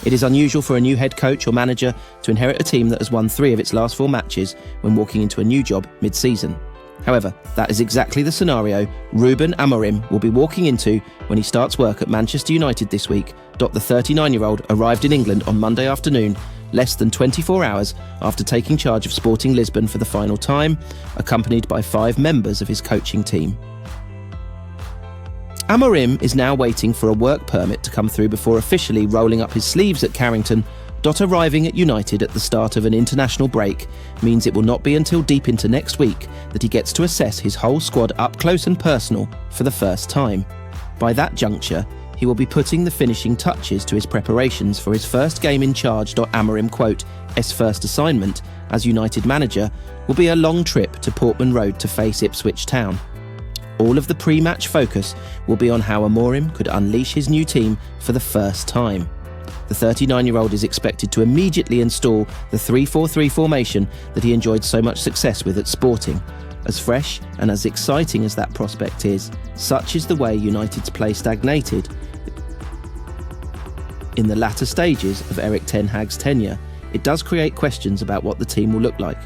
It is unusual for a new head coach or manager to inherit a team that has won 3 of its last 4 matches when walking into a new job mid-season. However, that is exactly the scenario Ruben Amorim will be walking into when he starts work at Manchester United this week. The 39-year-old arrived in England on Monday afternoon, less than 24 hours after taking charge of Sporting Lisbon for the final time, accompanied by 5 members of his coaching team. Amorim is now waiting for a work permit to come through before officially rolling up his sleeves at Carrington. Arriving at United at the start of an international break means it will not be until deep into next week that he gets to assess his whole squad up close and personal for the first time. By that juncture, he will be putting the finishing touches to his preparations for his first game in charge. Amorim quote, "His first assignment as United manager will be a long trip to Portman Road to face Ipswich Town." All of the pre-match focus will be on how Amorim could unleash his new team for the first time. The 39-year-old is expected to immediately install the 3-4-3 formation that he enjoyed so much success with at Sporting. As fresh and as exciting as that prospect is, such is the way United's play stagnated in the latter stages of Erik Ten Hag's tenure. It does create questions about what the team will look like.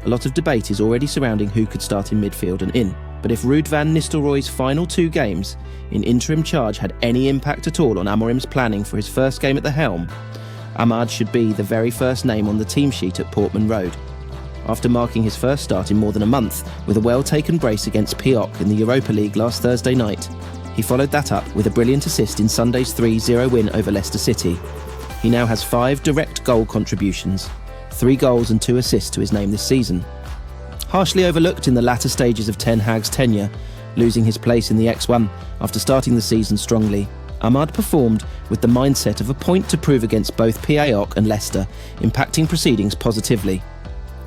A lot of debate is already surrounding who could start in midfield and in. But if Ruud van Nistelrooy's final 2 games in interim charge had any impact at all on Amorim's planning for his first game at the helm, Amad should be the very first name on the team sheet at Portman Road. After marking his first start in more than a month with a well-taken brace against PAOK in the Europa League last Thursday night, he followed that up with a brilliant assist in Sunday's 3-0 win over Leicester City. He now has 5 direct goal contributions, 3 goals and 2 assists to his name this season. Harshly overlooked in the latter stages of Ten Hag's tenure, losing his place in the X1 after starting the season strongly, Amad performed with the mindset of a point to prove against both PAOK and Leicester, impacting proceedings positively.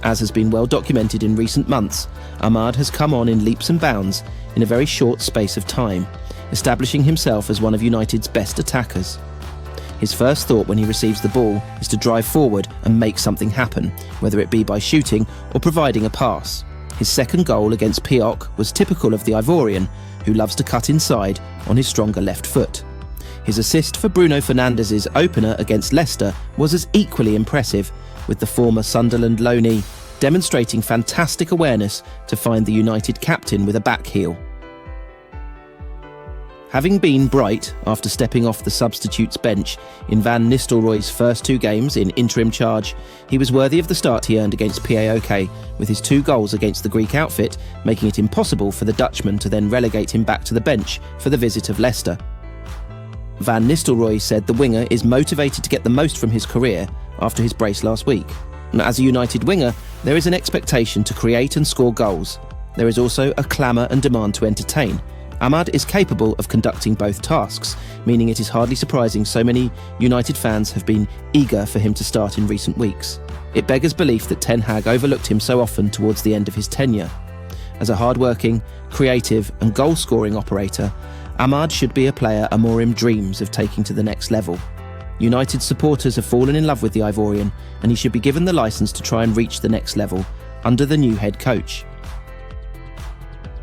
As has been well documented in recent months, Amad has come on in leaps and bounds in a very short space of time, establishing himself as one of United's best attackers. His first thought when he receives the ball is to drive forward and make something happen, whether it be by shooting or providing a pass. His second goal against PAOK was typical of the Ivorian, who loves to cut inside on his stronger left foot. His assist for Bruno Fernandes' opener against Leicester was as equally impressive, with the former Sunderland loanee demonstrating fantastic awareness to find the United captain with a back heel. Having been bright after stepping off the substitutes bench in Van Nistelrooy's first 2 games in interim charge, he was worthy of the start he earned against PAOK, with his 2 goals against the Greek outfit making it impossible for the Dutchman to then relegate him back to the bench for the visit of Leicester. Van Nistelrooy said the winger is motivated to get the most from his career after his brace last week. And as a United winger, there is an expectation to create and score goals. There is also a clamour and demand to entertain. Amad is capable of conducting both tasks, meaning it is hardly surprising so many United fans have been eager for him to start in recent weeks. It beggars belief that Ten Hag overlooked him so often towards the end of his tenure. As a hard-working, creative and goal-scoring operator, Amad should be a player Amorim dreams of taking to the next level. United supporters have fallen in love with the Ivorian, and he should be given the licence to try and reach the next level under the new head coach.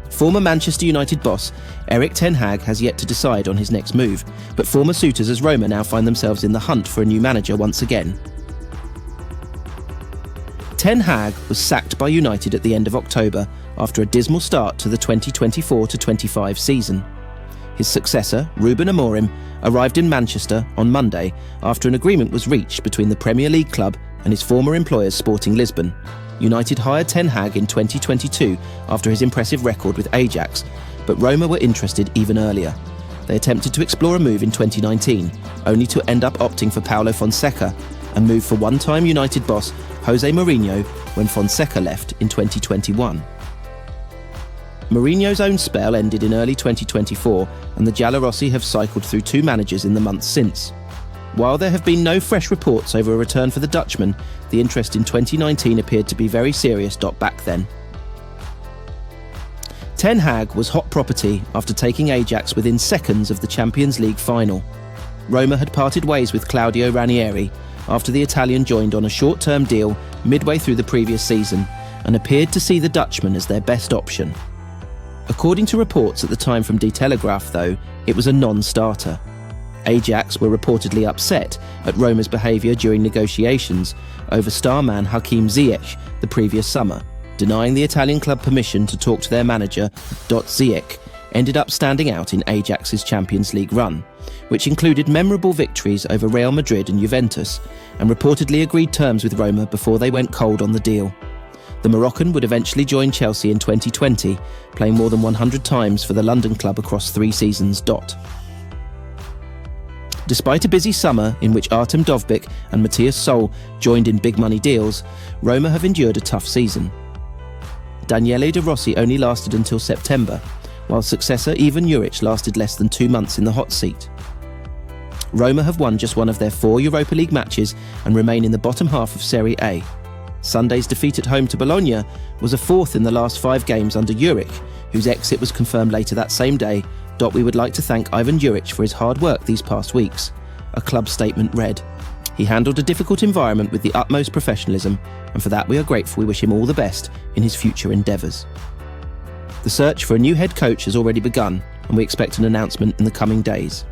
Former Manchester United boss Erik Ten Hag has yet to decide on his next move, but former suitors as Roma now find themselves in the hunt for a new manager once again. Ten Hag was sacked by United at the end of October after a dismal start to the 2024-25 season. His successor, Ruben Amorim, arrived in Manchester on Monday after an agreement was reached between the Premier League club and his former employers Sporting Lisbon. United hired Ten Hag in 2022 after his impressive record with Ajax, but Roma were interested even earlier. They attempted to explore a move in 2019, only to end up opting for Paulo Fonseca and move for one-time United boss Jose Mourinho when Fonseca left in 2021. Mourinho's own spell ended in early 2024, and the Giallorossi have cycled through 2 managers in the months since. While there have been no fresh reports over a return for the Dutchman, the interest in 2019 appeared to be very serious. Back then, Ten Hag was hot property after taking Ajax within seconds of the Champions League final. Roma had parted ways with Claudio Ranieri after the Italian joined on a short-term deal midway through the previous season and appeared to see the Dutchman as their best option. According to reports at the time from Die Telegraaf, though, it was a non-starter. Ajax were reportedly upset at Roma's behaviour during negotiations over star man Hakim Ziyech the previous summer, denying the Italian club permission to talk to their manager. Ziyech ended up standing out in Ajax's Champions League run, which included memorable victories over Real Madrid and Juventus, and reportedly agreed terms with Roma before they went cold on the deal. The Moroccan would eventually join Chelsea in 2020, playing more than 100 times for the London club across 3 seasons. Despite a busy summer in which Artem Dovbyk and Matthias Sol joined in big money deals, Roma have endured a tough season. Daniele De Rossi only lasted until September, while successor Ivan Juric lasted less than 2 months in the hot seat. Roma have won just one of their 4 Europa League matches and remain in the bottom half of Serie A. Sunday's defeat at home to Bologna was a 4th in the last 5 games under Juric, whose exit was confirmed later that same day. We would like to thank Ivan Juric for his hard work these past weeks. A club statement read, "He handled a difficult environment with the utmost professionalism, and for that we are grateful. We wish him all the best in his future endeavours." The search for a new head coach has already begun, and we expect an announcement in the coming days.